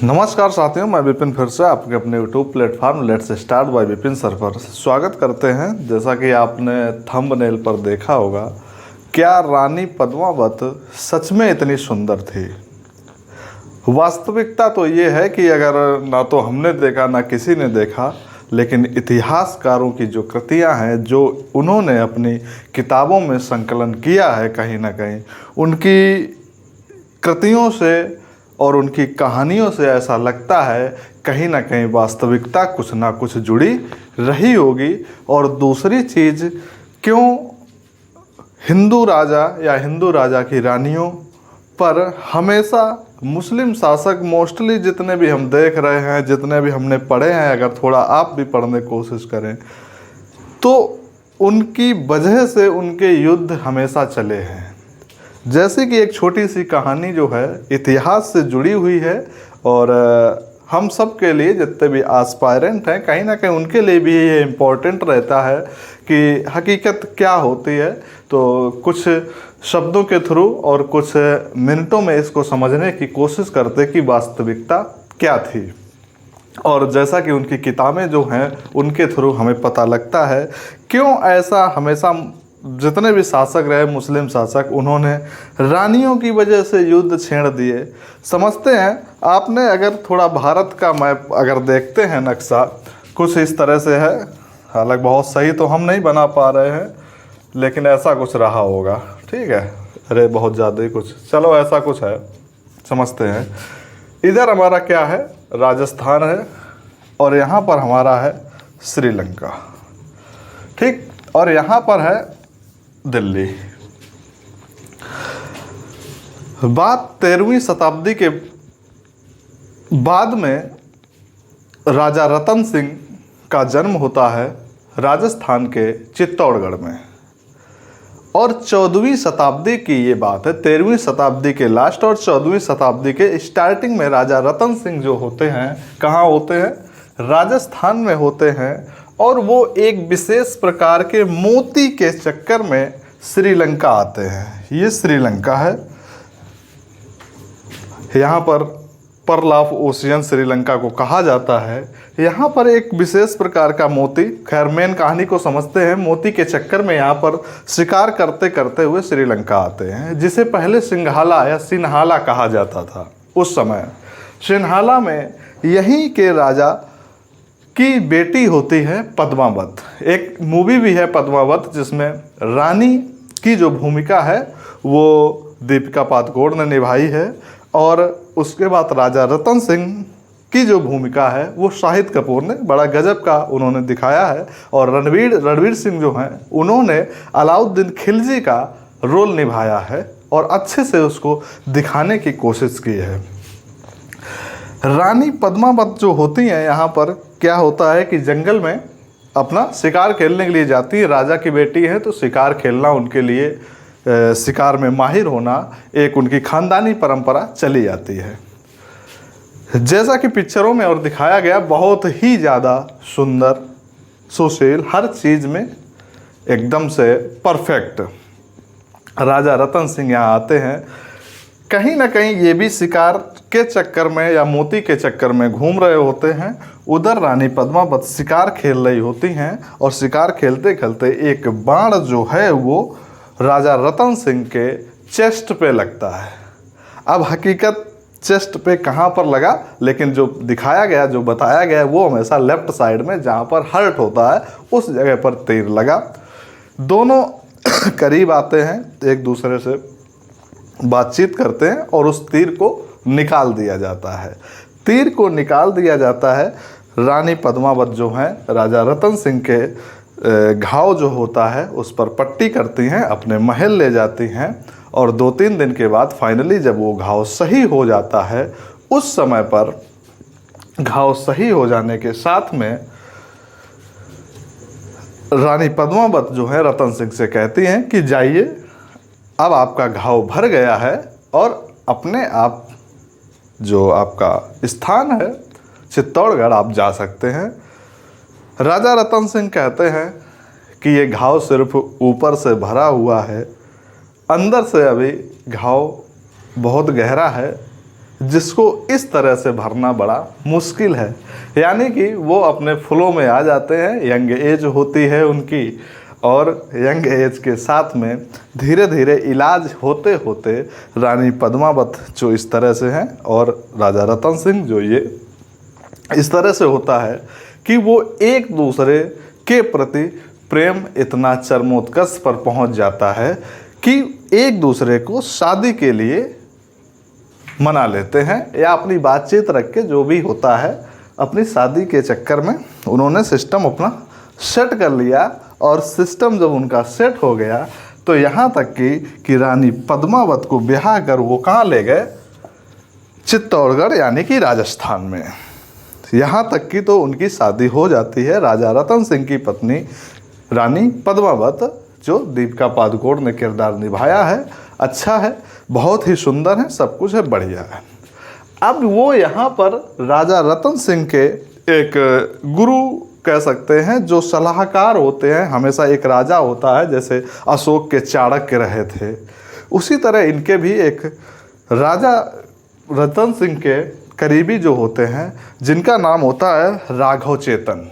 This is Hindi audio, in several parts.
नमस्कार साथियों, मैं विपिन फिर से आपके अपने YouTube platform let's start by Vipin sir पर स्वागत करते हैं। जैसा कि आपने थंबनेल पर देखा होगा, क्या रानी पद्मावत सच में इतनी सुंदर थी? वास्तविकता तो ये है कि अगर ना तो हमने देखा ना किसी ने देखा, लेकिन इतिहासकारों की जो कृतियां हैं, जो उन्होंने अपनी किताबों में संकलन किया है, कहीं ना कहीं उनकी कृतियों से और उनकी कहानियों से ऐसा लगता है कहीं ना कहीं वास्तविकता कुछ ना कुछ जुड़ी रही होगी। और दूसरी चीज़, क्यों हिंदू राजा या हिंदू राजा की रानियों पर हमेशा मुस्लिम शासक, मोस्टली जितने भी हम देख रहे हैं, जितने भी हमने पढ़े हैं, अगर थोड़ा आप भी पढ़ने की कोशिश करें तो उनकी वजह से उनके युद्ध हमेशा चले हैं। जैसे कि एक छोटी सी कहानी जो है इतिहास से जुड़ी हुई है, और हम सब के लिए जितने भी आस्पायरेंट हैं, कहीं ना कहीं उनके लिए भी ये इम्पोर्टेंट रहता है कि हकीकत क्या होती है। तो कुछ शब्दों के थ्रू और कुछ मिनटों में इसको समझने की कोशिश करते कि वास्तविकता क्या थी। और जैसा कि उनकी किताबें जो हैं उनके थ्रू हमें पता लगता है क्यों ऐसा हमेशा जितने भी शासक रहे, मुस्लिम शासक, उन्होंने रानियों की वजह से युद्ध छेड़ दिए। समझते हैं, आपने अगर थोड़ा भारत का मैप अगर देखते हैं, नक्शा कुछ इस तरह से है। हालांकि बहुत सही तो हम नहीं बना पा रहे हैं, लेकिन ऐसा कुछ रहा होगा। ठीक है, अरे बहुत ज़्यादा ही कुछ, चलो ऐसा कुछ है, समझते हैं। इधर हमारा क्या है, राजस्थान है, और यहाँ पर हमारा है श्रीलंका। ठीक, और यहाँ पर है दिल्ली। बात 13वीं शताब्दी के बाद में राजा रतन सिंह का जन्म होता है राजस्थान के चित्तौड़गढ़ में। और 14वीं शताब्दी की ये बात है, 13वीं शताब्दी के लास्ट और 14वीं शताब्दी के स्टार्टिंग में राजा रतन सिंह जो होते हैं, कहाँ होते हैं? राजस्थान में होते हैं। और वो एक विशेष प्रकार के मोती के चक्कर में श्रीलंका आते हैं। ये श्रीलंका है, यहाँ पर पर्ल ऑफ ओशियन श्रीलंका को कहा जाता है। यहाँ पर एक विशेष प्रकार का मोती, खैर मेन कहानी को समझते हैं। मोती के चक्कर में यहाँ पर शिकार करते करते हुए श्रीलंका आते हैं, जिसे पहले सिंघाला या सिन्हाला कहा जाता था उस समय। सिन्हाला में यहीं के राजा की बेटी होती है पद्मावत। एक मूवी भी है पद्मावत, जिसमें रानी की जो भूमिका है वो दीपिका पादुकोण ने निभाई है, और उसके बाद राजा रतन सिंह की जो भूमिका है वो शाहिद कपूर ने बड़ा गजब का उन्होंने दिखाया है। और रणवीर सिंह जो हैं उन्होंने अलाउद्दीन खिलजी का रोल निभाया है और अच्छे से उसको दिखाने की कोशिश की है। रानी पद्मावत जो होती हैं, यहाँ पर क्या होता है कि जंगल में अपना शिकार खेलने के लिए जाती है। राजा की बेटी है तो शिकार खेलना उनके लिए, शिकार में माहिर होना एक उनकी खानदानी परंपरा चली जाती है। जैसा कि पिक्चरों में और दिखाया गया, बहुत ही ज़्यादा सुंदर, सुशील, हर चीज़ में एकदम से परफेक्ट राजा रतन सिंह यहाँ आते हैं। कहीं ना कहीं ये भी शिकार के चक्कर में या मोती के चक्कर में घूम रहे होते हैं। उधर रानी पद्मावत शिकार खेल रही होती हैं, और शिकार खेलते खेलते एक बाण जो है वो राजा रतन सिंह के चेस्ट पे लगता है। अब हकीकत चेस्ट पे कहाँ पर लगा, लेकिन जो दिखाया गया, जो बताया गया, वो हमेशा लेफ्ट साइड में जहाँ पर हर्ट होता है उस जगह पर तीर लगा। दोनों करीब आते हैं, एक दूसरे से बातचीत करते हैं, और उस तीर को निकाल दिया जाता है। तीर को निकाल दिया जाता है। रानी पद्मावत जो हैं राजा रतन सिंह के घाव जो होता है उस पर पट्टी करती हैं, अपने महल ले जाती हैं, और 2-3 दिन के बाद फाइनली जब वो घाव सही हो जाता है, उस समय पर घाव सही हो जाने के साथ में रानी पद्मावत जो है रतन सिंह से कहती हैं कि जाइए, अब आपका घाव भर गया है और अपने आप जो आपका स्थान है चित्तौड़गढ़ आप जा सकते हैं। राजा रतन सिंह कहते हैं कि ये घाव सिर्फ ऊपर से भरा हुआ है, अंदर से अभी घाव बहुत गहरा है, जिसको इस तरह से भरना बड़ा मुश्किल है। यानी कि वो अपने फ्लो में आ जाते हैं, यंग एज होती है उनकी, और यंग एज के साथ में धीरे धीरे इलाज होते होते रानी पद्मावत जो इस तरह से हैं और राजा रतन सिंह जो ये इस तरह से होता है कि वो एक दूसरे के प्रति प्रेम इतना चरमोत्कर्ष पर पहुंच जाता है कि एक दूसरे को शादी के लिए मना लेते हैं, या अपनी बातचीत रख के जो भी होता है अपनी शादी के चक्कर में उन्होंने सिस्टम अपना सेट कर लिया। और सिस्टम जब उनका सेट हो गया तो यहाँ तक कि रानी पद्मावत को ब्याह कर वो कहाँ ले गए, चित्तौड़गढ़ यानी कि राजस्थान में। यहाँ तक कि तो उनकी शादी हो जाती है राजा रतन सिंह की पत्नी रानी पद्मावत, जो दीपिका पादुकोण ने किरदार निभाया है। अच्छा है, बहुत ही सुंदर है, सब कुछ है, बढ़िया है। अब वो यहाँ पर राजा रतन सिंह के एक गुरु कह सकते हैं, जो सलाहकार होते हैं। हमेशा एक राजा होता है, जैसे अशोक के चाणक्य रहे थे, उसी तरह इनके भी एक राजा रतन सिंह के करीबी जो होते हैं, जिनका नाम होता है राघव चेतन।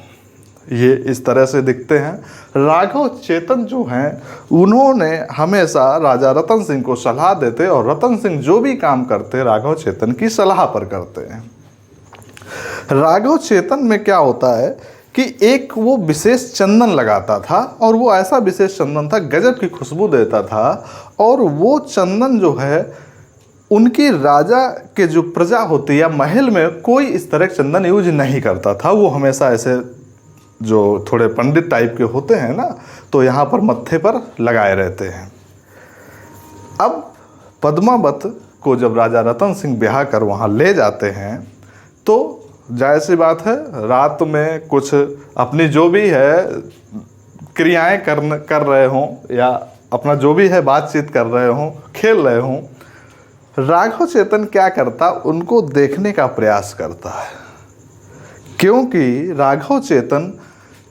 ये इस तरह से दिखते हैं। राघव चेतन जो हैं, उन्होंने हमेशा राजा रतन सिंह को सलाह देते, और रतन सिंह जो भी काम करते राघव चेतन की सलाह पर करते हैं। राघव चेतन में क्या होता है कि एक वो विशेष चंदन लगाता था, और वो ऐसा विशेष चंदन था, गजब की खुशबू देता था। और वो चंदन जो है, उनकी राजा के जो प्रजा होती है महल में, कोई इस तरह चंदन यूज नहीं करता था। वो हमेशा ऐसे जो थोड़े पंडित टाइप के होते हैं ना, तो यहाँ पर मत्थे पर लगाए रहते हैं। अब पद्मावत को जब राजा रतन सिंह ब्याह कर वहाँ ले जाते हैं, तो जाहिर सी बात है, रात में कुछ अपनी जो भी है क्रियाएं कर रहे हों, या अपना जो भी है बातचीत कर रहे हों, खेल रहे हों, राघव चेतन क्या करता, उनको देखने का प्रयास करता है। क्योंकि राघव चेतन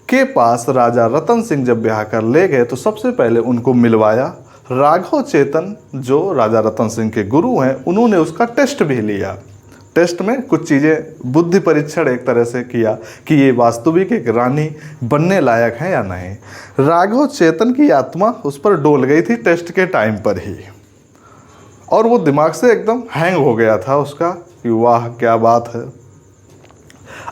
के पास राजा रतन सिंह जब ब्याह कर ले गए तो सबसे पहले उनको मिलवाया। राघव चेतन जो राजा रतन सिंह के गुरु हैं, उन्होंने उसका टेस्ट भी लिया। टेस्ट में कुछ चीज़ें, बुद्धि परीक्षण एक तरह से किया कि ये वास्तविक एक रानी बनने लायक है या नहीं। राघव चेतन की आत्मा उस पर डोल गई थी टेस्ट के टाइम पर ही, और वो दिमाग से एकदम हैंग हो गया था उसका कि वाह क्या बात है।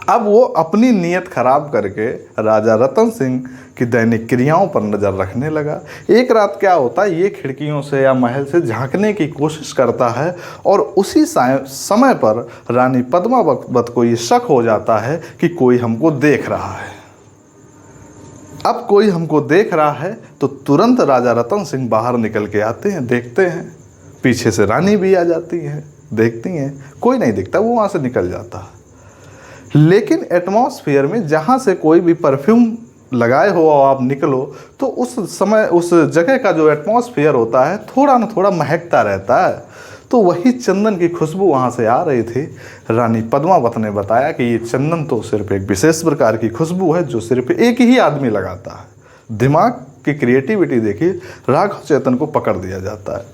अब वो अपनी नीयत खराब करके राजा रतन सिंह की दैनिक क्रियाओं पर नज़र रखने लगा। एक रात क्या होता है, ये खिड़कियों से या महल से झांकने की कोशिश करता है, और उसी समय पर रानी पद्मावत को ये शक हो जाता है कि कोई हमको देख रहा है। अब कोई हमको देख रहा है तो तुरंत राजा रतन सिंह बाहर निकल के आते हैं, देखते हैं, पीछे से रानी भी आ जाती है, देखती हैं, कोई नहीं दिखता, वो वहाँ से निकल जाता है। लेकिन एटमॉस्फेयर में जहाँ से कोई भी परफ्यूम लगाए हो और आप निकलो, तो उस समय उस जगह का जो एटमॉस्फेयर होता है थोड़ा ना थोड़ा महकता रहता है। तो वही चंदन की खुशबू वहाँ से आ रही थी। रानी पद्मावत ने बताया कि ये चंदन तो सिर्फ एक विशेष प्रकार की खुशबू है जो सिर्फ एक ही आदमी लगाता है। दिमाग की क्रिएटिविटी देखिए, राघव चेतन को पकड़ दिया जाता है।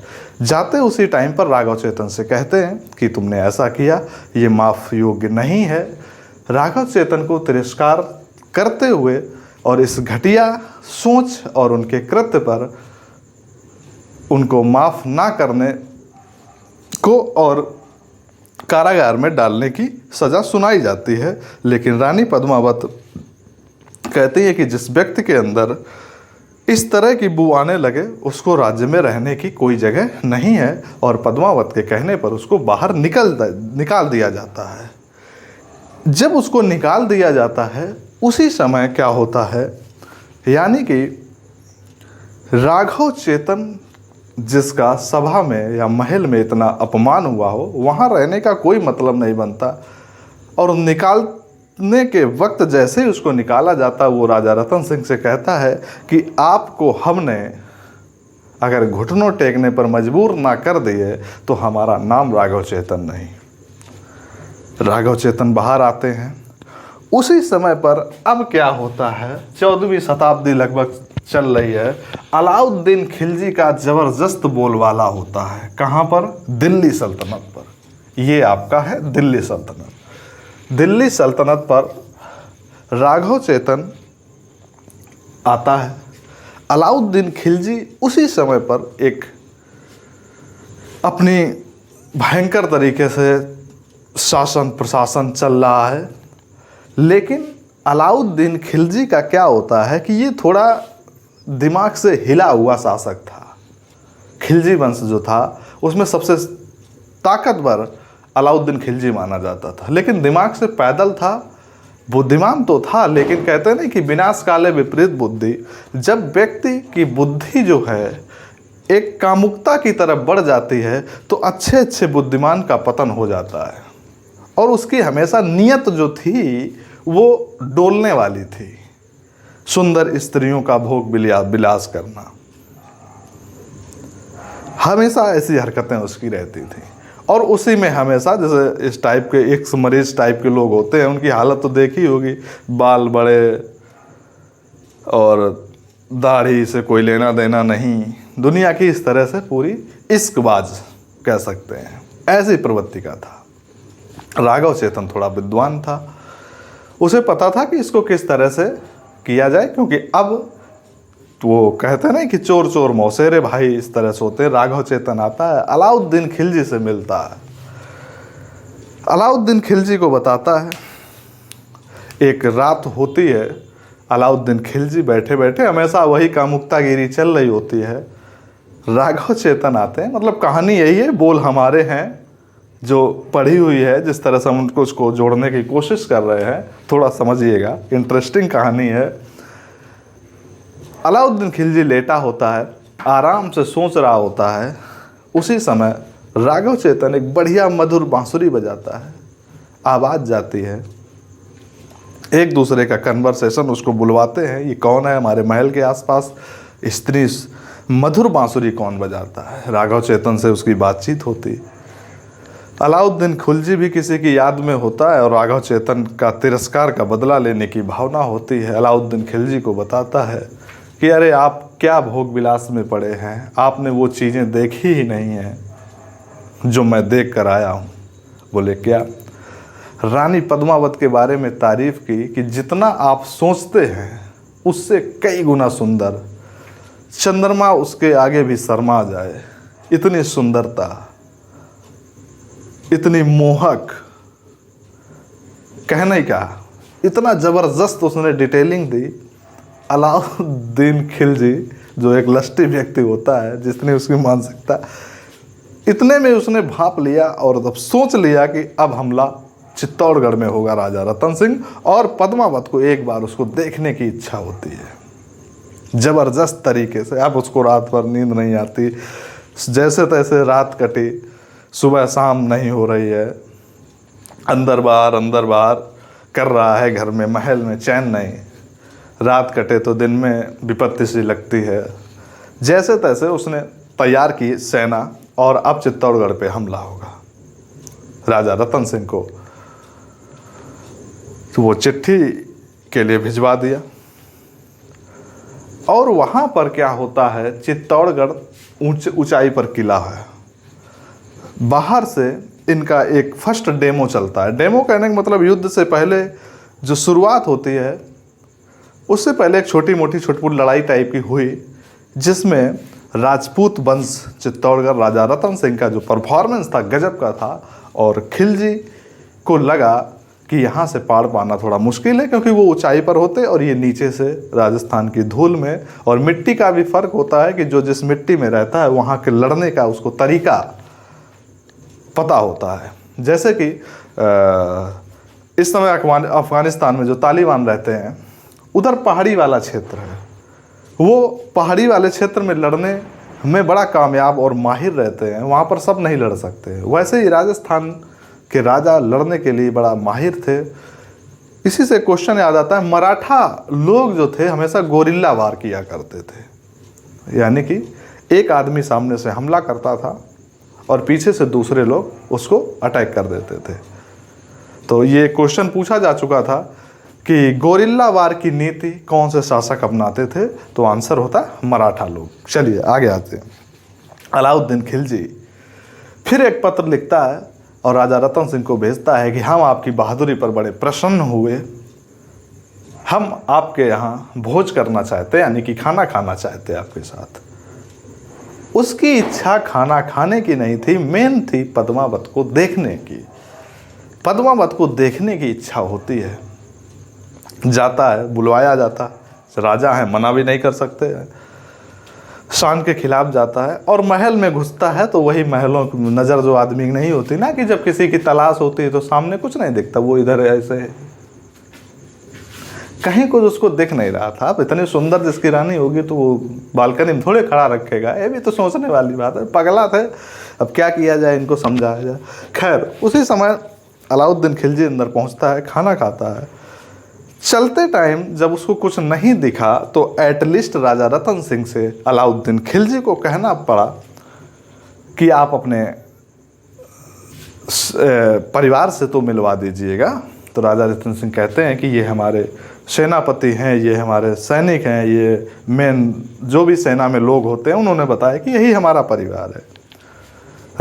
जाते उसी टाइम पर राघव चेतन से कहते हैं कि तुमने ऐसा किया, ये माफ़ योग्य नहीं है। राघव चेतन को तिरस्कार करते हुए और इस घटिया सोच और उनके कृत्य पर उनको माफ़ ना करने को और कारागार में डालने की सज़ा सुनाई जाती है। लेकिन रानी पद्मावत कहती है कि जिस व्यक्ति के अंदर इस तरह की बू आने लगे उसको राज्य में रहने की कोई जगह नहीं है, और पद्मावत के कहने पर उसको बाहर निकाल दिया जाता है। जब उसको निकाल दिया जाता है उसी समय क्या होता है, यानी कि राघव चेतन जिसका सभा में या महल में इतना अपमान हुआ हो, वहाँ रहने का कोई मतलब नहीं बनता। और निकालने के वक्त जैसे ही उसको निकाला जाता, वो राजा रतन सिंह से कहता है कि आपको हमने अगर घुटनों टेकने पर मजबूर ना कर दिए तो हमारा नाम राघव चेतन नहीं। राघव चेतन बाहर आते हैं। उसी समय पर अब क्या होता है, 14वीं शताब्दी लगभग चल रही है। अलाउद्दीन खिलजी का ज़बरदस्त बोलबाला होता है। कहाँ पर? दिल्ली सल्तनत पर। ये आपका है दिल्ली सल्तनत। दिल्ली सल्तनत पर राघव चेतन आता है। अलाउद्दीन खिलजी उसी समय पर एक अपनी भयंकर तरीके से शासन प्रशासन चल रहा है, लेकिन अलाउद्दीन खिलजी का क्या होता है कि ये थोड़ा दिमाग से हिला हुआ शासक था। खिलजी वंश जो था उसमें सबसे ताकतवर अलाउद्दीन खिलजी माना जाता था, लेकिन दिमाग से पैदल था, बुद्धिमान तो था, लेकिन कहते नहीं कि विनाश काले विपरीत बुद्धि। जब व्यक्ति की बुद्धि जो है एक कामुकता की तरफ बढ़ जाती है तो अच्छे अच्छे बुद्धिमान का पतन हो जाता है। और उसकी हमेशा नीयत जो थी वो डोलने वाली थी, सुंदर स्त्रियों का भोग विलास करना, हमेशा ऐसी हरकतें उसकी रहती थी। और उसी में हमेशा जैसे इस टाइप के एक मरीज टाइप के लोग होते हैं, उनकी हालत तो देखी होगी, बाल बड़े और दाढ़ी से कोई लेना देना नहीं, दुनिया की इस तरह से पूरी इश्कबाज कह सकते हैं, ऐसी प्रवृत्ति का था। राघव चेतन थोड़ा विद्वान था, उसे पता था कि इसको किस तरह से किया जाए, क्योंकि अब तो वो कहते हैं ना कि चोर चोर मौसेरे भाई, इस तरह से होते। राघव चेतन आता है, अलाउद्दीन खिलजी से मिलता है, अलाउद्दीन खिलजी को बताता है। एक रात होती है, अलाउद्दीन खिलजी बैठे बैठे, हमेशा वही कामुकतागिरी चल रही होती है। राघव चेतन आते हैं, मतलब कहानी यही है, बोल हमारे हैं, जो पढ़ी हुई है, जिस तरह से हम उनको उसको जोड़ने की कोशिश कर रहे हैं, थोड़ा समझिएगा, इंटरेस्टिंग कहानी है। अलाउद्दीन खिलजी लेटा होता है, आराम से सोच रहा होता है, उसी समय राघव चेतन एक बढ़िया मधुर बांसुरी बजाता है, आवाज़ जाती है, एक दूसरे का कन्वर्सेशन उसको बुलवाते हैं, ये कौन है हमारे महल के आसपास स्त्री मधुर बांसुरी कौन बजाता है। राघव चेतन से उसकी बातचीत होती। अलाउद्दीन खिलजी भी किसी की याद में होता है और राघव चेतन का तिरस्कार का बदला लेने की भावना होती है। अलाउद्दीन खिलजी को बताता है कि अरे आप क्या भोग विलास में पड़े हैं, आपने वो चीज़ें देखी ही नहीं हैं जो मैं देख कर आया हूँ। बोले क्या? रानी पद्मावत के बारे में तारीफ़ की कि जितना आप सोचते हैं उससे कई गुना सुंदर, चंद्रमा उसके आगे भी शर्मा जाए, इतनी सुंदरता, इतनी मोहक, कहने का इतना ज़बरदस्त उसने डिटेलिंग दी। अलाउद्दीन खिलजी जो एक लस्टी व्यक्ति होता है, जितनी उसकी मानसिकता, इतने में उसने भांप लिया और तब सोच लिया कि अब हमला चित्तौड़गढ़ में होगा राजा रतन सिंह, और पद्मावत को एक बार उसको देखने की इच्छा होती है ज़बरदस्त तरीके से। अब उसको रात भर नींद नहीं आती, जैसे तैसे रात कटी, सुबह शाम नहीं हो रही है, अंदर बाहर कर रहा है, घर में महल में चैन नहीं, रात कटे तो दिन में विपत्ति सी लगती है। जैसे तैसे उसने तैयार की सेना और अब चित्तौड़गढ़ पे हमला होगा राजा रतन सिंह को, तो वो चिट्ठी के लिए भिजवा दिया। और वहाँ पर क्या होता है, चित्तौड़गढ़ ऊंचाई पर किला है, बाहर से इनका एक फर्स्ट डेमो चलता है। डेमो कहने का मतलब युद्ध से पहले जो शुरुआत होती है, उससे पहले एक छोटी मोटी छुटपुट लड़ाई टाइप की हुई, जिसमें राजपूत वंश चित्तौड़गढ़ राजा रतन सिंह का जो परफॉर्मेंस था गजब का था, और खिलजी को लगा कि यहाँ से पार पाना थोड़ा मुश्किल है, क्योंकि वो ऊंचाई पर होते और ये नीचे से राजस्थान की धूल में, और मिट्टी का भी फ़र्क होता है कि जो जिस मिट्टी में रहता है वहाँ के लड़ने का उसको तरीका पता होता है। जैसे कि इस समय अफ़गानिस्तान में जो तालिबान रहते हैं, उधर पहाड़ी वाला क्षेत्र है, वो पहाड़ी वाले क्षेत्र में लड़ने में बड़ा कामयाब और माहिर रहते हैं, वहाँ पर सब नहीं लड़ सकते। वैसे ही राजस्थान के राजा लड़ने के लिए बड़ा माहिर थे। इसी से क्वेश्चन याद आता है, मराठा लोग जो थे हमेशा गोरिल्ला वार किया करते थे, यानी कि एक आदमी सामने से हमला करता था और पीछे से दूसरे लोग उसको अटैक कर देते थे। तो ये क्वेश्चन पूछा जा चुका था कि गोरिल्ला वार की नीति कौन से शासक अपनाते थे, तो आंसर होता है मराठा लोग। चलिए आगे आते हैं। अलाउद्दीन खिलजी फिर एक पत्र लिखता है और राजा रतन सिंह को भेजता है कि हम आपकी बहादुरी पर बड़े प्रसन्न हुए, हम आपके यहाँ भोज करना चाहते, यानी कि खाना खाना चाहते आपके साथ। उसकी इच्छा खाना खाने की नहीं थी, मेन थी पद्मावत को देखने की। पद्मावत को देखने की इच्छा होती है। जाता है, बुलवाया जाता है, राजा है, मना भी नहीं कर सकते हैं, शान के खिलाफ जाता है और महल में घुसता है। तो वही महलों की नज़र जो आदमी नहीं होती ना, कि जब किसी की तलाश होती है तो सामने कुछ नहीं दिखता, वो इधर ऐसे कहीं कुछ उसको दिख नहीं रहा था। अब इतनी सुंदर जिसकी रानी होगी तो वो बालकनी में थोड़े खड़ा रखेगा, ये भी तो सोचने वाली बात है। पगला थे, अब क्या किया जाए, इनको समझाया जाए। खैर, उसी समय अलाउद्दीन खिलजी अंदर पहुंचता है, खाना खाता है। चलते टाइम जब उसको कुछ नहीं दिखा तो एटलीस्ट राजा रतन सिंह से अलाउद्दीन खिलजी को कहना पड़ा कि आप अपने परिवार से तो मिलवा दीजिएगा। तो राजा रतन सिंह कहते हैं कि ये हमारे सेनापति हैं, ये हमारे सैनिक हैं, ये मेन जो भी सेना में लोग होते हैं, उन्होंने बताया कि यही हमारा परिवार है।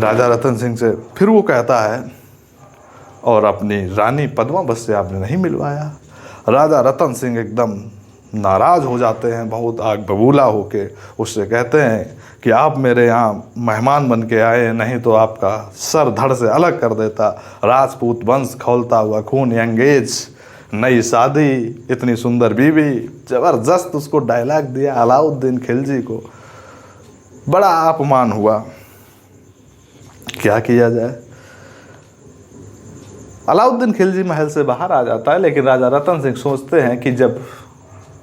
राजा रतन सिंह से फिर वो कहता है, और अपनी रानी पद्मावत से आपने नहीं मिलवाया। राजा रतन सिंह एकदम नाराज़ हो जाते हैं, बहुत आग बबूला होके उससे कहते हैं कि आप मेरे यहाँ मेहमान बन के आए, नहीं तो आपका सर धड़ से अलग कर देता। राजपूत वंश खौलता हुआ खून, यंगेज, नई शादी, इतनी सुंदर बीवी। ज़बरदस्त उसको डायलॉग दिया अलाउद्दीन खिलजी को। बड़ा अपमान हुआ, क्या किया जाए। अलाउद्दीन खिलजी महल से बाहर आ जाता है, लेकिन राजा रतन सिंह सोचते हैं कि जब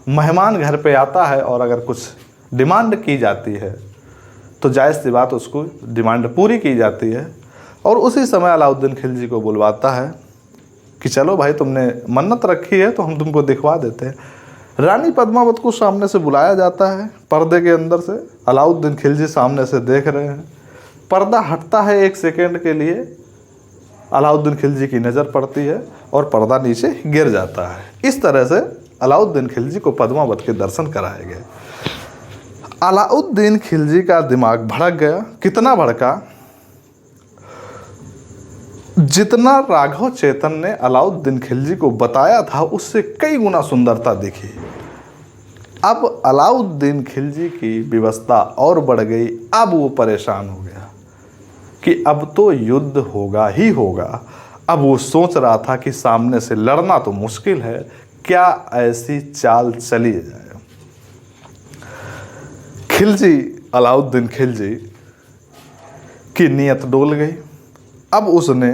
मेहमान घर पे आता है और अगर कुछ डिमांड की जाती है तो जायज़ सी बात उसको डिमांड पूरी की जाती है। और उसी समय अलाउद्दीन खिलजी को बुलवाता है कि चलो भाई, तुमने मन्नत रखी है तो हम तुमको दिखवा देते हैं। रानी पद्मावत को सामने से बुलाया जाता है, पर्दे के अंदर से। अलाउद्दीन खिलजी सामने से देख रहे हैं, पर्दा हटता है एक सेकेंड के लिए, अलाउद्दीन खिलजी की नज़र पड़ती है और पर्दा नीचे गिर जाता है। इस तरह से अलाउद्दीन खिलजी को पद्मावत के दर्शन कराए गए। अलाउद्दीन खिलजी का दिमाग भड़क गया। कितना भड़का, जितना राघव चेतन ने अलाउद्दीन खिलजी को बताया था उससे कई गुना सुंदरता दिखी। अब अलाउद्दीन खिलजी की विवशता और बढ़ गई। अब वो परेशान हो गया कि अब तो युद्ध होगा ही होगा। अब वो सोच रहा था कि सामने से लड़ना तो मुश्किल है, क्या ऐसी चाल चली जाए। खिलजी, अलाउद्दीन खिलजी की नीयत डोल गई। अब उसने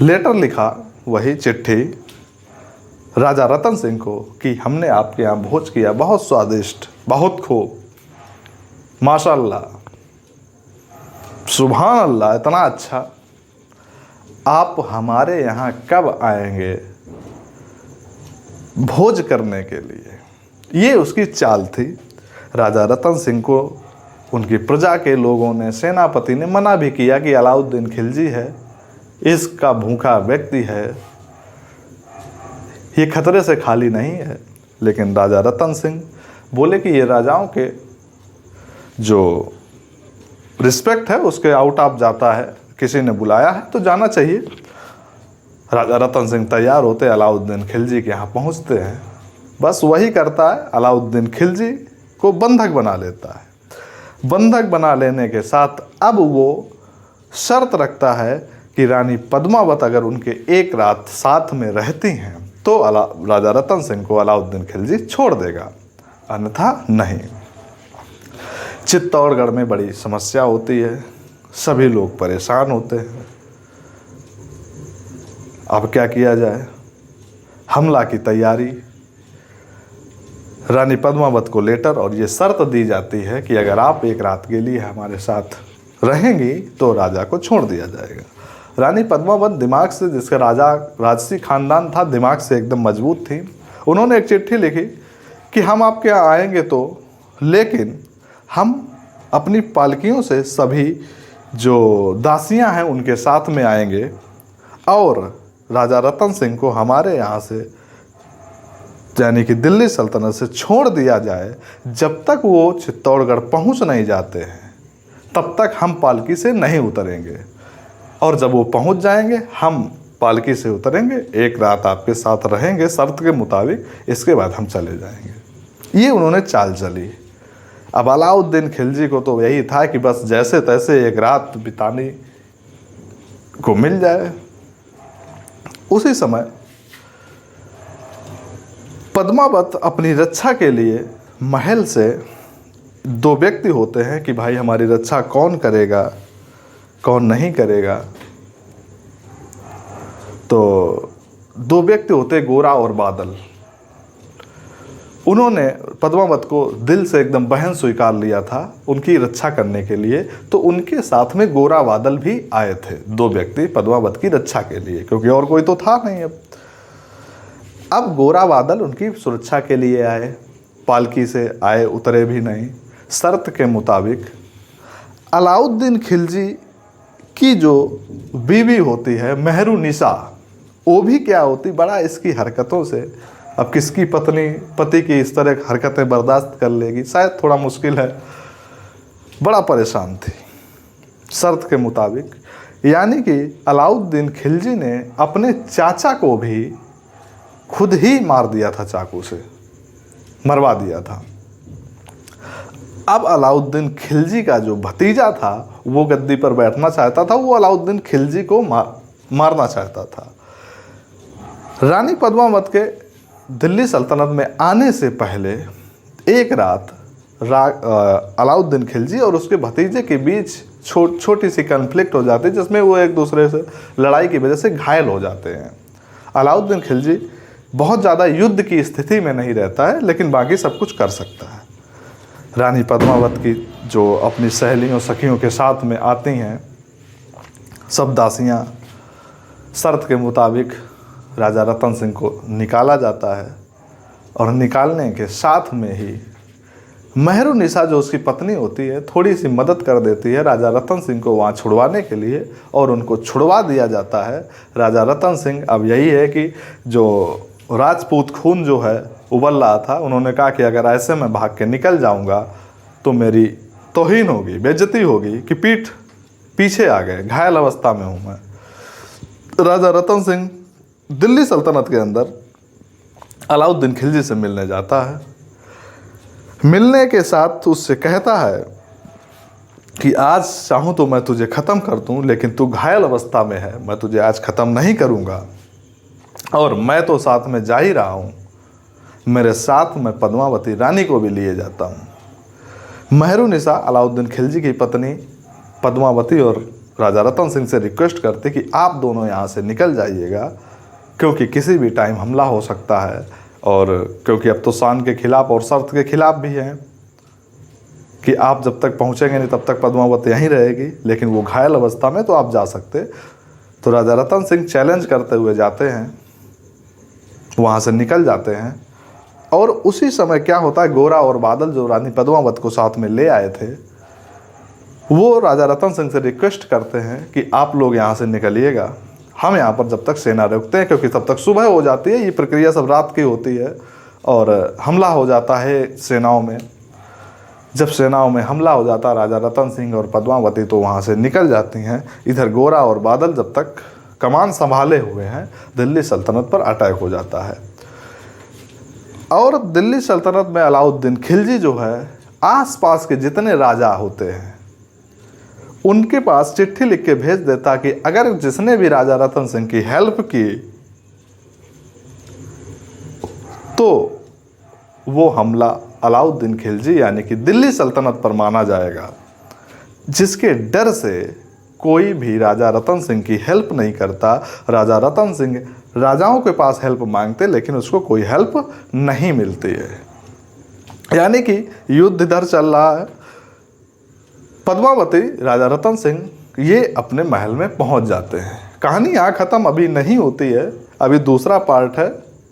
लेटर लिखा, वही चिट्ठी, राजा रतन सिंह को कि हमने आपके यहाँ भोज किया, बहुत स्वादिष्ट, बहुत खूब, माशाल्लाह, सुभान अल्लाह, इतना अच्छा। आप हमारे यहाँ कब आएंगे भोज करने के लिए। ये उसकी चाल थी। राजा रतन सिंह को उनकी प्रजा के लोगों ने, सेनापति ने मना भी किया कि अलाउद्दीन खिलजी है, इसका भूखा व्यक्ति है, ये खतरे से खाली नहीं है। लेकिन राजा रतन सिंह बोले कि ये राजाओं के जो रिस्पेक्ट है उसके आउट ऑफ जाता है, किसी ने बुलाया है तो जाना चाहिए। राजा रतन सिंह तैयार होते अलाउद्दीन खिलजी के यहाँ पहुँचते हैं। बस वही करता है, अलाउद्दीन खिलजी को बंधक बना लेता है। बंधक बना लेने के साथ अब वो शर्त रखता है कि रानी पद्मावत अगर उनके एक रात साथ में रहती हैं तो राजा रतन सिंह को अलाउद्दीन खिलजी छोड़ देगा, अन्यथा नहीं। चित्तौड़गढ़ में बड़ी समस्या होती है, सभी लोग परेशान होते हैं। अब क्या किया जाए, हमला की तैयारी। रानी पद्मावत को लेटर और ये शर्त दी जाती है कि अगर आप एक रात के लिए हमारे साथ रहेंगी तो राजा को छोड़ दिया जाएगा। रानी पद्मावत दिमाग से, जिसका राजसी खानदान था, दिमाग से एकदम मजबूत थी। उन्होंने एक चिट्ठी लिखी कि हम आपके यहाँ आएंगे तो, लेकिन हम अपनी पालकियों से सभी जो दासियां हैं उनके साथ में आएंगे और राजा रतन सिंह को हमारे यहाँ से, यानी कि दिल्ली सल्तनत से छोड़ दिया जाए। जब तक वो चित्तौड़गढ़ पहुँच नहीं जाते हैं तब तक हम पालकी से नहीं उतरेंगे। और जब वो पहुंच जाएंगे हम पालकी से उतरेंगे, एक रात आपके साथ रहेंगे शर्त के मुताबिक, इसके बाद हम चले जाएंगे। ये उन्होंने चाल चली। अब अलाउद्दीन खिलजी को तो यही था कि बस जैसे तैसे एक रात बिताने को मिल जाए। उसी समय पद्मावत अपनी रक्षा के लिए महल से दो व्यक्ति होते हैं कि भाई हमारी रक्षा कौन करेगा कौन नहीं करेगा। तो दो व्यक्ति होते गोरा और बादल। उन्होंने पद्मावत को दिल से एकदम बहन स्वीकार लिया था उनकी रक्षा करने के लिए। तो उनके साथ में गोरा बादल भी आए थे, दो व्यक्ति पद्मावत की रक्षा के लिए, क्योंकि और कोई तो था नहीं। अब गोरा बादल उनकी सुरक्षा के लिए आए, पालकी से आए, उतरे भी नहीं। शर्त के मुताबिक अलाउद्दीन खिलजी की जो बीवी होती है मेहरुनिसा, वो भी क्या होती, बड़ा इसकी हरकतों से, अब किसकी पत्नी पति की इस तरह हरकतें बर्दाश्त कर लेगी, शायद थोड़ा मुश्किल है, बड़ा परेशान थी। शर्त के मुताबिक यानी कि अलाउद्दीन खिलजी ने अपने चाचा को भी खुद ही मार दिया था, चाकू से मरवा दिया था। अब अलाउद्दीन खिलजी का जो भतीजा था वो गद्दी पर बैठना चाहता था, वो अलाउद्दीन खिलजी को मारना चाहता था। रानी पद्मावत के दिल्ली सल्तनत में आने से पहले एक रात अलाउद्दीन खिलजी और उसके भतीजे के बीच छोटी सी कन्फ्लिक्ट हो जाती है, जिसमें वो एक दूसरे से लड़ाई की वजह से घायल हो जाते हैं। अलाउद्दीन खिलजी बहुत ज़्यादा युद्ध की स्थिति में नहीं रहता है, लेकिन बाकी सब कुछ कर सकता है। रानी पद्मावत की जो अपनी सहेलियों सखियों के साथ में आती हैं सब दासियाँ, शर्त के मुताबिक राजा रतन सिंह को निकाला जाता है और निकालने के साथ में ही मेहरुनिसा जो उसकी पत्नी होती है थोड़ी सी मदद कर देती है राजा रतन सिंह को वहाँ छुड़वाने के लिए, और उनको छुड़वा दिया जाता है। राजा रतन सिंह, अब यही है कि जो राजपूत खून जो है उबल रहा था, उन्होंने कहा कि अगर ऐसे मैं भाग के निकल जाऊंगा तो मेरी तौहीन होगी, बेइज्जती होगी कि पीठ पीछे आ गए, घायल अवस्था में हूँ मैं। राजा रतन सिंह दिल्ली सल्तनत के अंदर अलाउद्दीन खिलजी से मिलने जाता है। मिलने के साथ उससे कहता है कि आज चाहूँ तो मैं तुझे ख़त्म कर दूँ, लेकिन तू घायल अवस्था में है, मैं तुझे आज ख़त्म नहीं करूँगा। और मैं तो साथ में जा ही रहा हूँ, मेरे साथ मैं पद्मावती रानी को भी लिए जाता हूँ। मेहरुनिसा अलाउद्दीन खिलजी की पत्नी पद्मावती और राजा रतन सिंह से रिक्वेस्ट करती कि आप दोनों यहाँ से निकल जाइएगा, क्योंकि किसी भी टाइम हमला हो सकता है, और क्योंकि अब तो शान के खिलाफ और शर्त के खिलाफ भी हैं कि आप जब तक पहुँचेंगे नहीं तब तक पद्मावती यहीं रहेगी, लेकिन वो घायल अवस्था में तो आप जा सकते। तो राजा रतन सिंह चैलेंज करते हुए जाते हैं, वहाँ से निकल जाते हैं। और उसी समय क्या होता है, गोरा और बादल जो रानी पद्मावत को साथ में ले आए थे, वो राजा रतन सिंह से रिक्वेस्ट करते हैं कि आप लोग यहाँ से निकलिएगा, हम यहाँ पर जब तक सेना रोकते हैं, क्योंकि तब तक सुबह हो जाती है, ये प्रक्रिया सब रात की होती है, और हमला हो जाता है सेनाओं में। जब सेनाओं में हमला हो जाता है, राजा रतन सिंह और पद्मावती तो वहाँ से निकल जाती हैं। इधर गोरा और बादल जब तक कमान संभाले हुए हैं, दिल्ली सल्तनत पर अटैक हो जाता है। और दिल्ली सल्तनत में अलाउद्दीन खिलजी जो है, आसपास के जितने राजा होते हैं उनके पास चिट्ठी लिख के भेज देता कि अगर जिसने भी राजा रतन सिंह की हेल्प की तो वो हमला अलाउद्दीन खिलजी यानी कि दिल्ली सल्तनत पर माना जाएगा। जिसके डर से कोई भी राजा रतन सिंह की हेल्प नहीं करता। राजा रतन सिंह राजाओं के पास हेल्प मांगते, लेकिन उसको कोई हेल्प नहीं मिलती है। यानी कि युद्ध इधर चल रहा है, पद्मावती राजा रतन सिंह ये अपने महल में पहुंच जाते हैं। कहानी यहाँ ख़त्म अभी नहीं होती है, अभी दूसरा पार्ट है,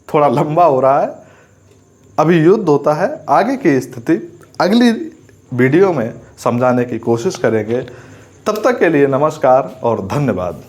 थोड़ा लंबा हो रहा है, अभी युद्ध होता है। आगे की स्थिति अगली वीडियो में समझाने की कोशिश करेंगे। तब तक के लिए नमस्कार और धन्यवाद।